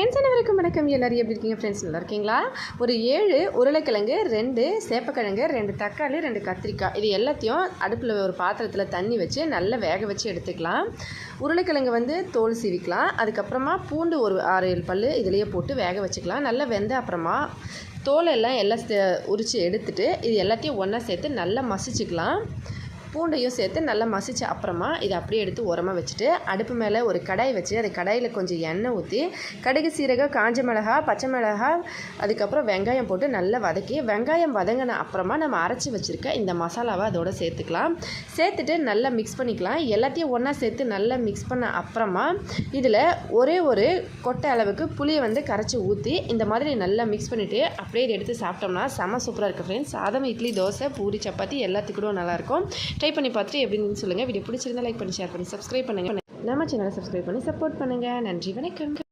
Friends அனைவருக்கும் வணக்கம். எல்லாரும் எப்படி இருக்கீங்க ஃப்ரெண்ட்ஸ்? நல்லா இருக்கீங்களா? ஒரு 7 உருளைக்கிழங்கு, 2 சேப்பக்கிழங்கு, 2 தக்காளி, 2 கத்திரிக்காய், இது எல்லாத்தையும் அடுப்பில் ஒரு பாத்திரத்தில் தண்ணி வச்சு நல்லா வேக வச்சு எடுத்துக்கலாம். உருளைக்கிழங்கு வந்து தோல் சீவிக்கலாம். அதுக்கப்புறமா பூண்டு ஒரு 6-7 பல் இதிலேயே போட்டு வேக வச்சுக்கலாம். நல்லா வெந்த அப்புறமா தோலெல்லாம் உரித்து எடுத்துட்டு இது எல்லாத்தையும் ஒன்றா சேர்த்து நல்லா மசிச்சுக்கலாம். பூண்டையும் சேர்த்து நல்லா மசித்த அப்புறமா இதை அப்படியே எடுத்து உரமாக வச்சுட்டு அடுப்பு மேலே ஒரு கடாய் வச்சு அது கடாயில் கொஞ்சம் எண்ணெய் ஊற்றி கடுகு, சீரகம், காஞ்ச மிளகா, பச்சை மிளகா, அதுக்கப்புறம் வெங்காயம் போட்டு நல்லா வதக்கி வெங்காயம் வதங்கின அப்புறமா நம்ம அரைச்சி வச்சுருக்க இந்த மசாலாவை அதோடு சேர்த்துக்கலாம். சேர்த்துட்டு நல்லா மிக்ஸ் பண்ணிக்கலாம். எல்லாத்தையும் ஒன்றா சேர்த்து நல்லா மிக்ஸ் பண்ண அப்புறமா இதில் ஒரு கொட்டை அளவுக்கு புளியை வந்து கரைச்சி ஊற்றி இந்த மாதிரி நல்லா மிக்ஸ் பண்ணிவிட்டு அப்படியே எடுத்து சாப்பிட்டோம்னா செம்ம சூப்பராக இருக்குது ஃப்ரெண்ட்ஸ். சாதம், இட்லி, தோசை, பூரி, சப்பாத்தி எல்லாத்துக்கூட நல்லாயிருக்கும். ட்ரை பண்ணி பார்த்துட்டு எப்படின்னு சொல்லுங்கள். வீடியோ பிடிச்சிருந்தா லைக் பண்ணி, ஷேர் பண்ணி, சப்ஸ்கிரைப் பண்ணுங்கள். நம்ம சேனலை சப்ஸ்கிரைப் பண்ணி சப்போர்ட் பண்ணுங்கள். நன்றி, வணக்கம்.